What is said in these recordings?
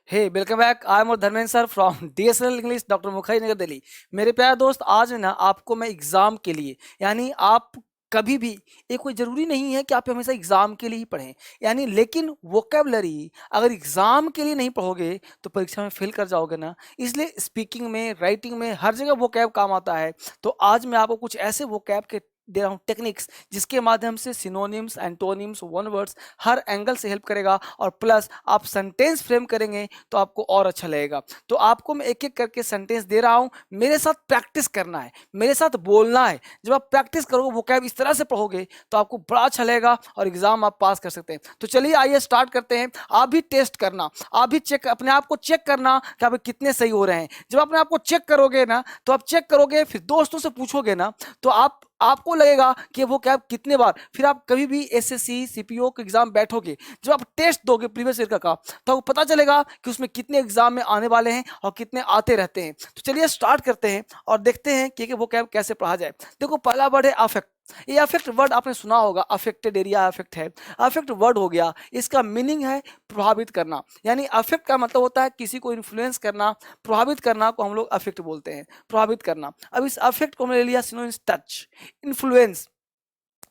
Hey welcome back. I am Dharmendra sir from DSL English, doctor Mukherjee Nagar, Delhi. मेरे प्यारे दोस्त, आज है ना आपको मैं एग्जाम के लिए, यानी आप कभी भी, ये कोई ज़रूरी नहीं है कि आप हमेशा एग्जाम के लिए ही पढ़ें, यानी लेकिन वोकेबलरी अगर एग्जाम के लिए नहीं पढ़ोगे तो परीक्षा में फेल कर जाओगे ना। इसलिए स्पीकिंग में, राइटिंग में, हर जगह वोकैब काम आता है। तो आज मैं आपको कुछ ऐसे वोकैब के दे रहा हूँ टेक्निक्स, जिसके माध्यम से सिनोनिम्स, एंटोनिम्स, वन वर्ड्स हर एंगल से हेल्प करेगा, और प्लस आप सेंटेंस फ्रेम करेंगे तो आपको और अच्छा लगेगा। तो आपको मैं एक एक करके सेंटेंस दे रहा हूँ, मेरे साथ प्रैक्टिस करना है, मेरे साथ बोलना है। जब आप प्रैक्टिस करोगे, वोकैब इस तरह से पढ़ोगे तो आपको बड़ा अच्छा लगेगा और एग्जाम आप पास कर सकते हैं। तो चलिए आइए स्टार्ट करते हैं। आप भी टेस्ट करना, आप भी चेक, अपने आप को चेक करना कि आप कितने सही हो रहे हैं। जब अपने आप को चेक करोगे ना, तो आप चेक करोगे, फिर दोस्तों से पूछोगे ना, तो आपको लगेगा कि वो क्या कितने बार, फिर आप कभी भी एसएससी सीपीओ के एग्जाम बैठोगे, जब आप टेस्ट दोगे प्रीवियस ईयर का, तो आपको पता चलेगा कि उसमें कितने एग्जाम में आने वाले हैं और कितने आते रहते हैं। तो चलिए स्टार्ट करते हैं और देखते हैं कि वो क्या कैसे पढ़ा जाए। देखो, पहला वर्ड है अफेक्ट। ये अफेक्ट वर्ड आपने सुना होगा, अफेक्टेड एरिया अफेक्ट है। अफेक्ट वर्ड हो गया, इसका मीनिंग है प्रभावित करना। यानी अफेक्ट का मतलब होता है किसी को इन्फ्लुएंस करना, प्रभावित करना को हम लोग अफेक्ट बोलते हैं, प्रभावित करना। अब इस अफेक्ट को हमने ले लिया सिनोनिम्स, टच, इन्फ्लुएंस,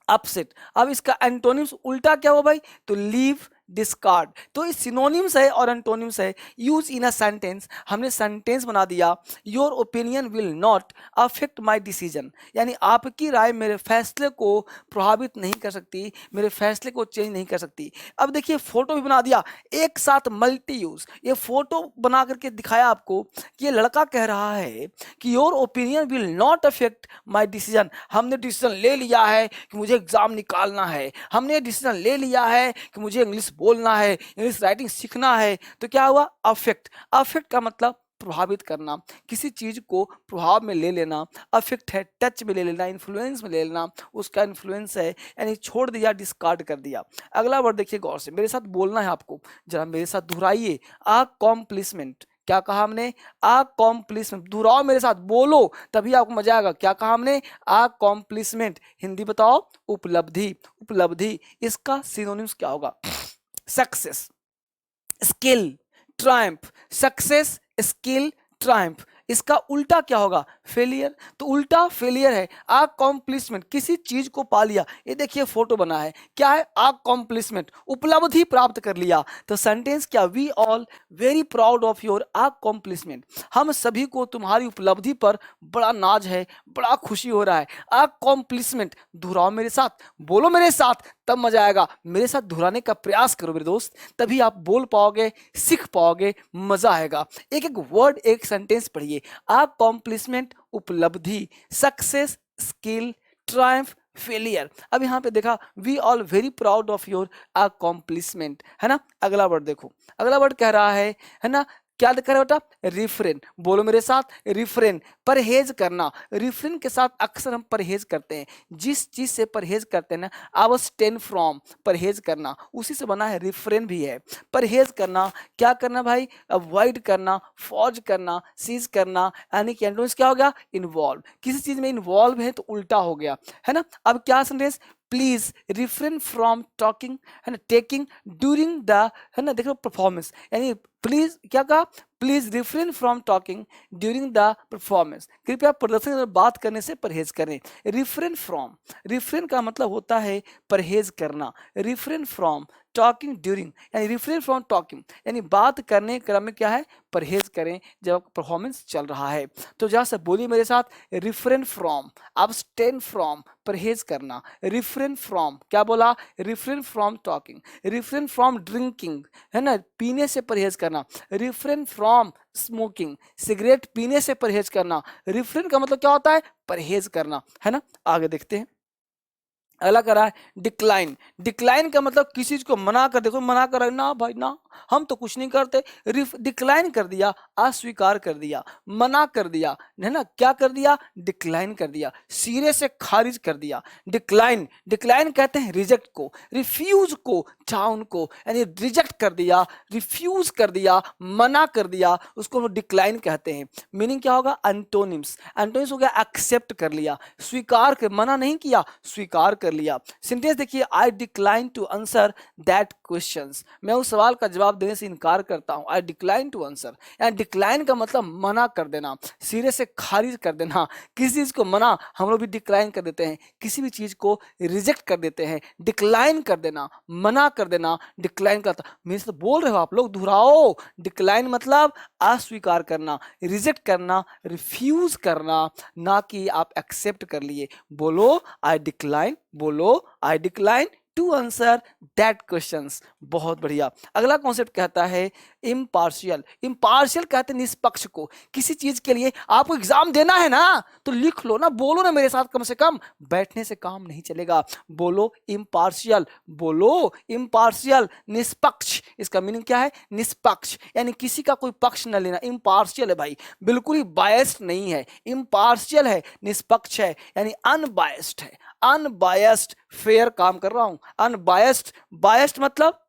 अपसेट। अब इसका एंटोनिम्स उल्टा क्या हुआ भाई? तो लीव, डिस्कार्ड। तो इस सिनोनिम्स है और एंटोनिम्स है, यूज इन अ सेंटेंस। हमने सेंटेंस बना दिया, your opinion will not affect my decision. यानी आपकी राय मेरे फैसले को प्रभावित नहीं कर सकती, मेरे फैसले को चेंज नहीं कर सकती। अब देखिए, फोटो भी बना दिया, एक साथ मल्टी यूज। ये फोटो बना करके दिखाया आपको कि ये लड़का कह रहा है कि your opinion will not affect my decision. हमने डिसीजन ले लिया है कि मुझे एग्जाम निकालना है, हमने डिसीजन ले लिया है कि मुझे इंग्लिश बोलना है, इंग्लिश राइटिंग सीखना है। तो क्या हुआ? अफेक्ट। अफेक्ट का मतलब प्रभावित करना, किसी चीज को प्रभाव में ले लेना। अफेक्ट है टच में ले लेना, इन्फ्लुएंस में ले लेना, उसका इन्फ्लुएंस है, यानी छोड़ दिया, डिस्कार्ड कर दिया। अगला वर्ड देखिए गौर से, मेरे साथ बोलना है आपको, जरा मेरे साथ दोहराइए। अकॉम्प्लिशमेंट। क्या कहा हमने? अकॉम्प्लिशमेंट। दोहराओ मेरे साथ, बोलो, तभी आपको मजा आएगा। क्या कहा हमने? अकॉम्प्लिशमेंट। हिंदी बताओ, उपलब्धि। उपलब्धि, इसका सिनोनिम्स क्या होगा? Success, skill, Triumph. Success, skill, Triumph. इसका उल्टा क्या होगा? फेलियर। तो उल्टा फेलियर है। अकॉम्प्लिशमेंट, किसी चीज को पा लिया। ये देखिए फोटो बना है, क्या है? अकॉम्प्लिशमेंट, उपलब्धि प्राप्त कर लिया। तो सेंटेंस क्या? We all very proud of your accomplishment. हम सभी को तुम्हारी उपलब्धि पर बड़ा नाज है, बड़ा खुशी हो रहा है। अकॉम्प्लिशमेंट। दोहराओ मेरे साथ, बोलो मेरे साथ, तब मजा आएगा। मेरे साथ दोहराने का प्रयास करो मेरे दोस्त, तभी आप बोल पाओगे, सीख पाओगे, मजा आएगा। एक एक वर्ड, एक सेंटेंस पढ़िए। अकॉम्प्लिशमेंट, उपलब्धि, सक्सेस, स्किल, ट्रायम्फ, फेलियर। अब यहां पे देखा, we all very proud of your accomplishment, है ना। अगला वर्ड देखो, अगला वर्ड कह रहा है ना, क्या लिखा है बेटा? रिफ्रेन। बोलो मेरे साथ, रिफ्रेन। परहेज करना। रिफ्रेन के साथ अक्सर हम परहेज करते हैं, जिस चीज से परहेज करते हैं ना, अब्सटेन फ्रॉम, परहेज करना, उसी से बना है, रिफ्रेन भी है। परहेज करना, क्या करना भाई? अवॉइड करना, फॉज करना, सीज करना। यानी कि एंटोनिम्स क्या हो गया? इन्वॉल्व। किसी चीज में इन्वॉल्व है तो उल्टा हो गया, है ना। अब क्या sentence? Please refrain from talking, है ना, टेकिंग ड्यूरिंग द, है ना, देखो, परफॉर्मेंस। यानी प्लीज क्या कहा? Please refrain from talking during the performance. कृपया प्रदर्शन में बात करने से परहेज करें। रिफ्रेन फ्रॉम, रिफ्रेन का मतलब होता है परहेज करना। रिफ्रेन फ्रॉम टॉकिंग ड्यूरिंग, यानी रिफ्रेन फ्रॉम टॉकिंग, यानी बात करने क्रम में क्या है? परहेज करें जब परफॉर्मेंस चल रहा है। तो जहां से बोलिए मेरे साथ, रिफ्रेन फ्रॉम, अब्सटेन फ्रॉम, परहेज करना। रिफ्रेन फ्रॉम, क्या बोला? Refrain from talking. Refrain from drinking, है ना, पीने से परहेज करना। रिफ्रेन फ्रॉम स्मोकिंग, सिगरेट पीने से परहेज करना। रिफ्रेन का मतलब क्या होता है? परहेज करना, है ना। आगे देखते हैं, अगला करा है डिक्लाइन। डिक्लाइन का मतलब किसी चीज को मना कर, देखो मना कर, ना भाई ना, हम तो कुछ नहीं करते। डिक्लाइन कर दिया, अस्वीकार कर दिया, मना कर दिया, है ना। क्या कर दिया? डिक्लाइन कर दिया, सिरे से खारिज कर दिया। डिक्लाइन, डिक्लाइन कहते हैं रिजेक्ट को, रिफ्यूज को, डाउन को, यानी रिजेक्ट कर दिया, रिफ्यूज कर दिया, मना कर दिया, उसको हम डिक्लाइन कहते हैं। मीनिंग क्या होगा? एंटोनिम्स। एंटोनिम्स हो गया एक्सेप्ट कर लिया, स्वीकार कर, मना नहीं किया, स्वीकार कर लिया। सेंटेंस देखिए, I decline to answer that questions. मैं उस सवाल का जवाब जवाब देने से इनकार करता हूँ। आई डिक्लाइन टू आंसर, यानी डिक्लाइन का मतलब मना कर देना, सिरे से खारिज कर देना। किसी चीज को मना हम लोग भी डिक्लाइन कर देते हैं, किसी भी चीज को रिजेक्ट कर देते हैं। डिक्लाइन कर देना, मना कर देना, डिक्लाइन करता। मेरे से तो बोल रहे हो आप लोग, दोहराओ। डिक्लाइन मतलब अस्वीकार करना, रिजेक्ट करना, रिफ्यूज करना, ना कि आप एक्सेप्ट कर लिए। बोलो आई डिक्लाइन, बोलो I decline to answer that questions. बहुत बढ़िया। अगला कॉन्सेप्ट कहता है इम्पार्शियल। इम्पार्शियल कहते हैं निष्पक्ष को। किसी चीज के लिए आपको एग्जाम देना है ना, तो लिख लो ना, बोलो ना मेरे साथ, कम से कम बैठने से काम नहीं चलेगा। बोलो इम्पार्शियल, बोलो इम्पार्शियल, निष्पक्ष। इसका मीनिंग क्या है? निष्पक्ष, यानी किसी का कोई पक्ष न लेना। इम्पार्शियल है भाई, बिल्कुल ही बायस्ड नहीं है, इम्पार्शियल है, निष्पक्ष है, यानी अनबायस्ड है। अनबायस्ड, फेयर काम कर रहा हूं। अनबायस्ड, बायस्ड मतलब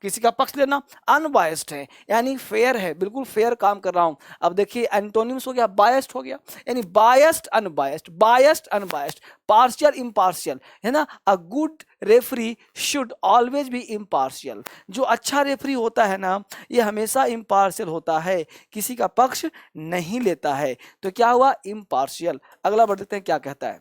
किसी का पक्ष लेना, अनबायस्ड है यानी फेयर है, बिल्कुल फेयर काम कर रहा हूं। अब देखिए एंटोनिम्स हो गया, बायस्ड हो गया, यानी biased unbiased, biased unbiased, partial impartial, है ना। A good referee should always be impartial. जो अच्छा रेफरी होता है ना, ये हमेशा इम्पार्शियल होता है, किसी का पक्ष नहीं लेता है। तो क्या हुआ? इम्पार्शियल। अगला बढ़ देखते हैं क्या कहता है।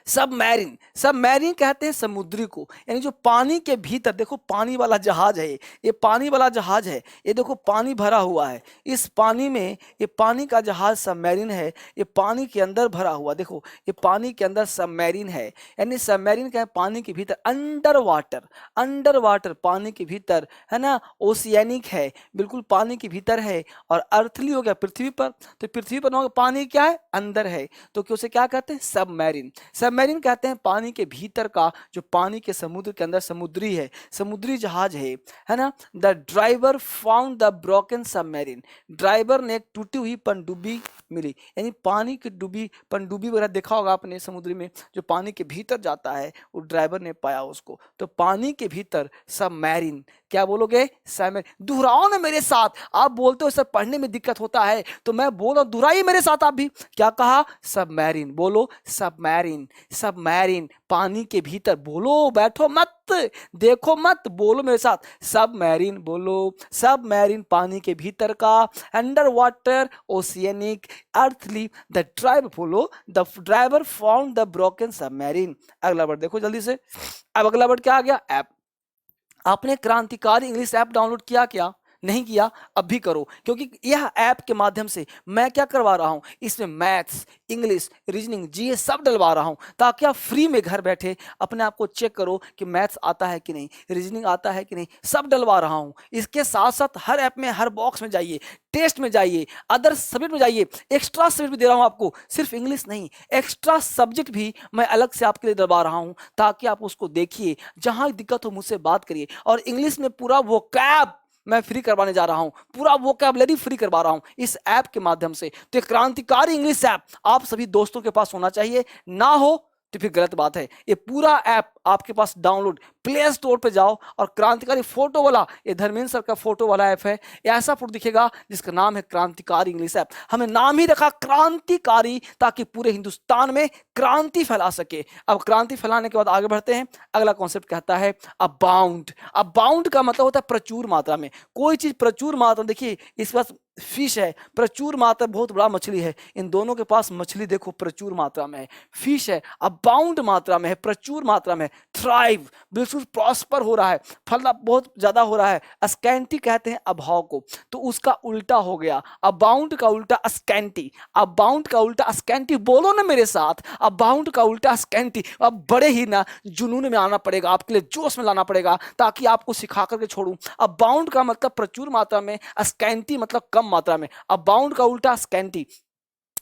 सबमैरिन। सबमैरिन कहते हैं समुद्री को, यानी जो पानी के भीतर, देखो पानी वाला जहाज है ये पानी वाला जहाज है, ये देखो पानी भरा हुआ है, इस पानी में ये पानी का जहाज सबमैरिन है, ये पानी के अंदर भरा हुआ, देखो ये पानी के अंदर सबमैरिन है। यानी सबमैरिन क्या है? पानी के भीतर, अंडर वाटर, अंडर वाटर, पानी के भीतर, है ना। ओशियानिक है, बिल्कुल पानी के भीतर है। और अर्थली हो गया पृथ्वी पर, तो पृथ्वी पर पानी क्या है? अंदर है, तो उसे क्या कहते हैं? सबमैरिन। सबमरीन कहते हैं पानी के भीतर का, जो पानी के समुद्र के अंदर समुद्री है, समुद्री जहाज है ना। The driver found the broken submarine. Driver ने एक टूटी हुई पनडुब्बी मिली, यानी पानी की डूबी, पनडुब्बी वगैरह देखा होगा आपने समुद्र में, जो पानी के भीतर जाता है, वो ड्राइवर ने पाया उसको। तो पानी के भीतर सबमरीन, क्या बोलोगे? सबमरीन। दोहराओ ना मेरे साथ, आप बोलते हो सर पढ़ने में दिक्कत होता है, तो मैं बोल रहा हूं, दोहराइए मेरे साथ आप भी। क्या कहा? सबमरीन। बोलो सबमरीन, सबमरीन, पानी के भीतर। बोलो, बैठो मत, देखो मत, बोलो मेरे साथ, सबमरीन। बोलो सबमरीन, पानी के भीतर का, under water, oceanic, earthly. The driver, बोलो the driver found the broken submarine. अगला वर्ड देखो जल्दी से। अब अगला वर्ड क्या आ गया? ऐप। आपने क्रांतिकारी इंग्लिश ऐप डाउनलोड किया क्या? नहीं किया? अब भी करो, क्योंकि यह ऐप के माध्यम से मैं क्या करवा रहा हूं, इसमें मैथ्स, इंग्लिश, रीजनिंग, जीएस सब डलवा रहा हूं, ताकि आप फ्री में घर बैठे अपने आप को चेक करो कि मैथ्स आता है कि नहीं, रीजनिंग आता है कि नहीं, सब डलवा रहा हूं। इसके साथ साथ हर ऐप में, हर बॉक्स में जाइए, टेस्ट में जाइए, अदर सब्जेक्ट में जाइए, एक्स्ट्रा सब्जेक्ट भी दे रहा हूं आपको, सिर्फ इंग्लिश नहीं, एक्स्ट्रा सब्जेक्ट भी मैं अलग से आपके लिए डलवा रहा हूं, ताकि आप उसको देखिए, जहां दिक्कत हो मुझसे बात करिए। और इंग्लिश में पूरा वोकैब मैं फ्री करवाने जा रहा हूं, पूरा वोकैबुलरी फ्री करवा रहा हूं इस ऐप के माध्यम से। तो क्रांतिकारी इंग्लिश ऐप आप सभी दोस्तों के पास होना चाहिए, ना हो तो फिर गलत बात है। ये पूरा ऐप आपके पास डाउनलोड, प्ले स्टोर पे जाओ और क्रांतिकारी फोटो वाला, ये धर्मेंद्र सर का फोटो वाला ऐप है, ऐसा फोटो दिखेगा जिसका नाम है क्रांतिकारी इंग्लिश ऐप। हमें नाम ही रखा क्रांतिकारी, ताकि पूरे हिंदुस्तान में क्रांति फैला सके। अब क्रांति फैलाने के बाद आगे बढ़ते हैं। अगला कॉन्सेप्ट कहता है अबाउंड। अबाउंड का मतलब होता है प्रचुर मात्रा में, कोई चीज प्रचुर मात्रा। देखिए इस पास फिश है, प्रचुर मात्रा, बहुत बड़ा मछली है, इन दोनों के पास मछली देखो प्रचुर मात्रा में है, फिश है, अबाउंड मात्रा में है, प्रचुर मात्रा में। थ्राइव, बिल्कुल प्रॉस्पर हो रहा है, फल बहुत ज्यादा हो रहा है। स्कैंटी कहते हैं अभाव को, तो उसका उल्टा हो गया, अबाउंड का उल्टा स्कैंटी, अबाउंड का उल्टा स्कैंटी। बोलो ना मेरे साथ, अबाउंड का उल्टा स्कैंटी। अब बड़े ही ना जुनून में आना पड़ेगा, आपके लिए जोश में लाना पड़ेगा, ताकि आपको सिखा करके छोड़ूं। अबाउंड का मतलब प्रचुर मात्रा में, स्कैंटी मतलब कम मात्रा में। अबाउंड का उल्टा scanty.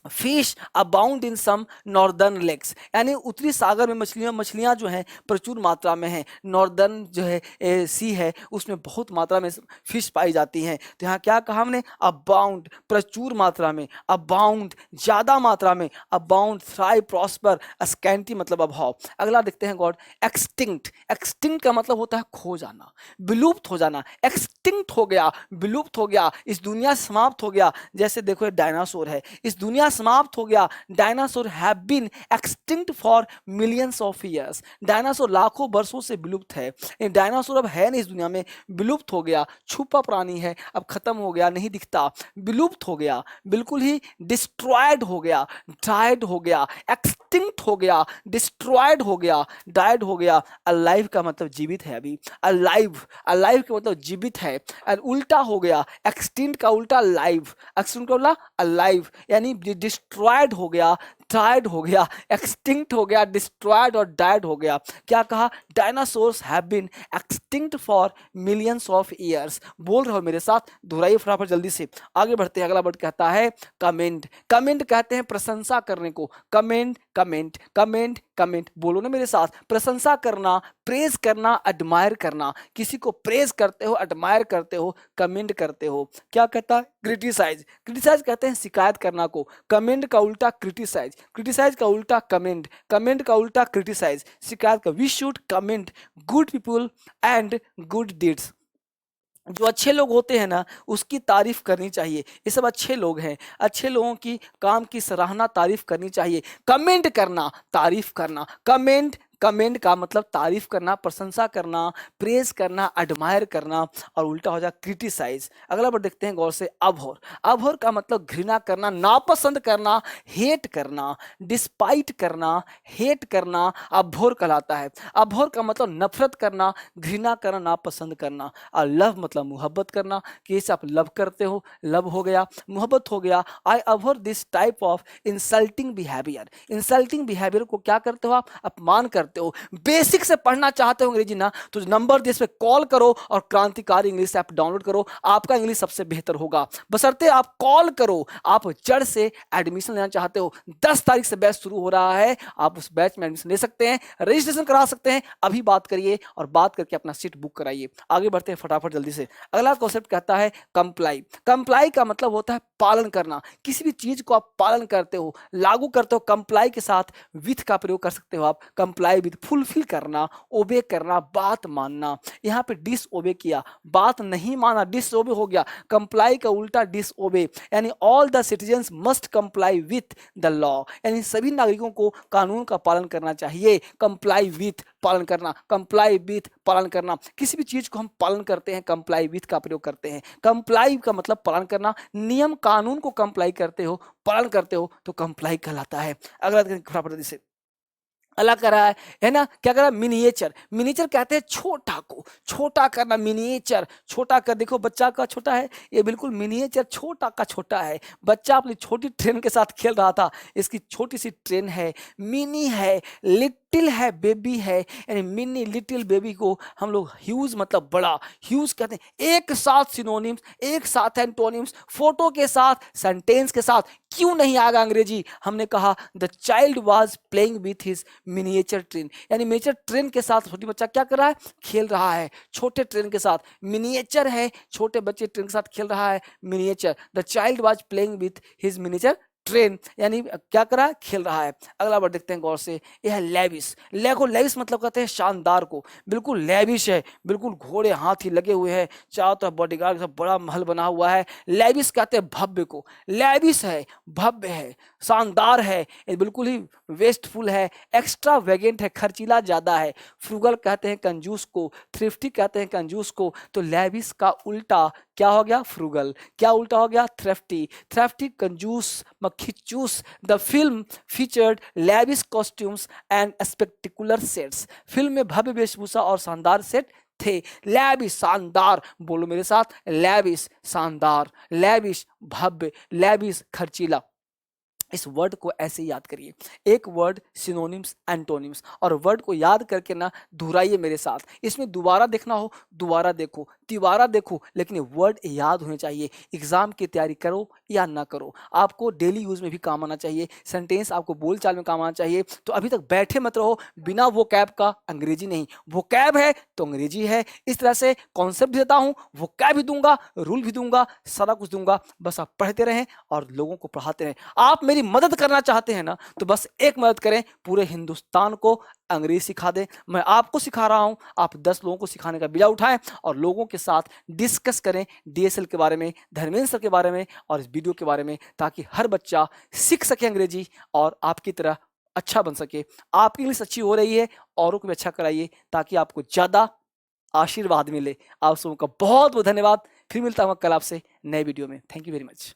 Fish abound in some northern lakes, यानी उत्तरी सागर में मछलियां जो हैं प्रचुर मात्रा में हैं। नॉर्दर्न जो है सी है, उसमें बहुत मात्रा में फिश पाई जाती हैं। तो यहाँ क्या कहा हमने? अबाउंड, प्रचुर मात्रा में, अबाउंड ज्यादा मात्रा में, अबाउंड, थ्राइव, प्रॉस्पर, स्कैंटी मतलब अभाव। अगला देखते हैं गॉड। एक्सटिंक्ट। एक्सटिंक्ट का मतलब होता है खो जाना, विलुप्त हो जाना। एक्सटिंक्ट हो गया, विलुप्त हो गया, इस दुनिया से समाप्त हो गया। जैसे देखो ये डायनासोर है, इस दुनिया समाप्त हो गया। Dinosaur have been extinct for millions of years. Dinosaur लाखों वर्षों से विलुप्त है। डायनासोर अब है नहीं इस दुनिया में, विलुप्त हो गया, छुपा प्राणी है, अब खत्म हो गया, नहीं दिखता, विलुप्त हो गया, बिल्कुल ही डिस्ट्रॉयड हो गया, डायड हो गया, एक्सटिंक्ट हो गया, डिस्ट्रॉयड हो गया, डायड हो गया। अलाइव का मतलब जीवित है अभी, अलाइव, अलाइव का मतलब जीवित है। और उल्टा हो गया, एक्सटिंक्ट का उल्टा लाइव, एक्सटिंक्ट का उल्टा अलाइव, यानी डिस्ट्रॉयड हो गया, डायड हो गया, एक्सटिंक्ट हो गया, डिस्ट्रॉयड और डायड हो गया। क्या कहा? Dinosaurs have been extinct for millions of years. बोल रहे हो मेरे साथ, दोहराइए फटाफट जल्दी से। आगे बढ़ते हैं, अगला वर्ड कहता है कमेंट। कमेंट कहते हैं प्रशंसा करने को। कमेंट, कमेंट, कमेंट, कमेंट, बोलो ना मेरे साथ। प्रशंसा करना, प्रेज करना, एडमायर करना। किसी को प्रेज करते हो, एडमायर करते हो, कमेंट करते हो। क्या कहता है? क्रिटिसाइज। क्रिटिसाइज कहते हैं शिकायत करना को। कमेंट का उल्टा क्रिटिसाइज, क्रिटिसाइज का उल्टा कमेंट, कमेंट का उल्टा क्रिटिसाइज, शिकायत का। We should comment good people and good deeds. जो अच्छे लोग होते हैं ना, उसकी तारीफ करनी चाहिए। ये सब अच्छे लोग हैं, अच्छे लोगों की काम की सराहना, तारीफ करनी चाहिए। कमेंट करना, तारीफ करना। कमेंट, कमेंट का मतलब तारीफ करना, प्रशंसा करना, प्रेज करना, एडमायर करना, और उल्टा हो जाए क्रिटिसाइज। अगला वर्ड देखते हैं गौर से, अभोर। अभोर का मतलब घृणा करना, नापसंद करना, हेट करना, डिस्पाइट करना, हेट करना, अभोर कहलाता है। अभोर का मतलब नफरत करना, घृणा करना, नापसंद करना। और लव मतलब मोहब्बत करना, कि इसे आप लव करते हो, लव हो गया, मोहब्बत हो गया। I abhor this type of insulting behaviour. Insulting behaviour को क्या करते हो आप? अपमान करते हो। बेसिक से पढ़ना चाहते हो अंग्रेजी ना, तो नंबर दिए पे कॉल करो और क्रांतिकारी इंग्लिश ऐप डाउनलोड करो। आपका इंग्लिश सबसे बेहतर होगा, बशर्ते आप कॉल करो। आप जड़ से एडमिशन लेना चाहते हो, 10 तारीख से बैच शुरू हो रहा है, आप उस बैच में एडमिशन ले सकते हैं, रजिस्ट्रेशन करा सकते हैं। अभी बात करिए और बात करके अपना सीट बुक कराइए। आगे बढ़ते हैं फटाफट जल्दी से। अगला कॉन्सेप्ट कहता है कंप्लाई। कंप्लाई का मतलब होता है पालन करना। किसी भी चीज को आप पालन करते हो, लागू करते हो, कंप्लाई के साथ विथ का प्रयोग कर सकते हो आप। कंप्लाई विथ, फुलफिल करना, ओबे करना, बात मानना। यहाँ पे डिस ओबे किया, बात नहीं माना, डिस ओबे हो गया। कंप्लाई का उल्टा डिस ओबे, यानी all the citizens must comply with the law, यानी सभी नागरिकों को कानून का पालन करना चाहिए। कंप्लाई विथ, पालन करना, कंप्लाई विथ, पालन करना। किसी भी चीज को हम पालन करते हैं, कंप्लाई विथ का प्रयोग करते हैं। कंप्लाई का मतलब पालन करना, नियम कानून को कंप्लाई करते हो, पालन करते हो, तो कंप्लाई कहलाता है। अगला फटाफट से अलग कर रहा है ना। क्या कर रहा है? मिनिएचर। मिनिएचर कहते हैं छोटा को, छोटा करना, मिनिएचर, छोटा कर। देखो बच्चा का छोटा है, ये बिल्कुल मिनिएचर, छोटा का छोटा है। बच्चा अपनी छोटी ट्रेन के साथ खेल रहा था, इसकी छोटी सी ट्रेन है, मिनी है, लिटिल है, बेबी है, यानी मिनी लिटिल बेबी को हम लोग ह्यूज मतलब बड़ा, ह्यूज कहते हैं। एक साथ सिनोनिम्स, एक साथ एंटोनिम्स, फोटो के साथ, सेंटेंस के साथ, क्यों नहीं आएगा अंग्रेजी? हमने कहा the child was playing with his miniature train, यानी मिनिएचर ट्रेन के साथ छोटी बच्चा क्या कर रहा है? खेल रहा है, छोटे ट्रेन के साथ। मिनिएचर है, छोटे बच्चे ट्रेन के साथ खेल रहा है, miniature. The child was playing with his miniature train, यानी क्या कर रहा है? खेल रहा है। अगला वर्ड देखते हैं गौर से, यह है लेविस। लेगो, लेविस मतलब कहते हैं शानदार को, बिल्कुल लेविश है, बिल्कुल घोड़े हाथी लगे हुए हैं, चारों तरफ बॉडीगार्ड का बड़ा महल बना हुआ है। लेविस कहते हैं भव्य को, लेविस है, भव्य है, शानदार है, ये बिल्कुल ही वेस्टफुल है, एक्स्ट्रा वेगेंट है, खर्चीला ज्यादा है। फ्रूगल कहते हैं कंजूस को, थ्रिफ्टी कहते हैं कंजूस को, तो लेविस का उल्टा क्या हो गया? फ्रूगल। क्या उल्टा हो गया? थ्रिफ्टी। थ्रिफ्टी कंजूस, खिचूस। The film featured lavish costumes and spectacular sets. Film में भव्य वेशभूषा और शानदार सेट थे। लेविस, शानदार, बोलो मेरे साथ, लेविस शानदार, लेविस भव्य, लेविस खर्चीला। इस वर्ड को ऐसे याद करिए, एक वर्ड, सिनोनिम्स, एंटोनिम्स, और वर्ड को याद करके ना दोहराइए मेरे साथ। इसमें दोबारा देखना हो दोबारा देखो, तिबारा देखो, लेकिन वर्ड याद होने चाहिए। एग्जाम की तैयारी करो या ना करो, आपको डेली यूज में भी काम आना चाहिए, सेंटेंस आपको बोलचाल में काम आना चाहिए। तो अभी तक बैठे मत रहो बिना वो कैब का, अंग्रेजी नहीं, वो कैब है तो अंग्रेजी है। इस तरह से कॉन्सेप्ट देता हूं, वो कैब भी दूंगा, रूल भी दूंगा, सारा कुछ दूंगा, बस आप पढ़ते रहें और लोगों को पढ़ाते रहें। आप मेरी मेरी मदद करना चाहते हैं ना, तो बस एक मदद करें, पूरे हिंदुस्तान को अंग्रेजी सिखा दें। मैं आपको सिखा रहा हूं, आप 10 लोगों को सिखाने का बीड़ा उठाएं और लोगों के साथ डिस्कस करें डीएसएल के बारे में, धर्मेंद्र सर के बारे में और इस वीडियो के बारे में, ताकि हर बच्चा सीख सके अंग्रेजी और आपकी तरह अच्छा बन सके। आपकी इंग्लिश अच्छी हो रही है, औरों को भी अच्छा कराइए ताकि आपको ज़्यादा आशीर्वाद मिले। आप सबों का बहुत बहुत धन्यवाद। फिर मिलता हूँ कल आपसे नए वीडियो में। Thank you very much.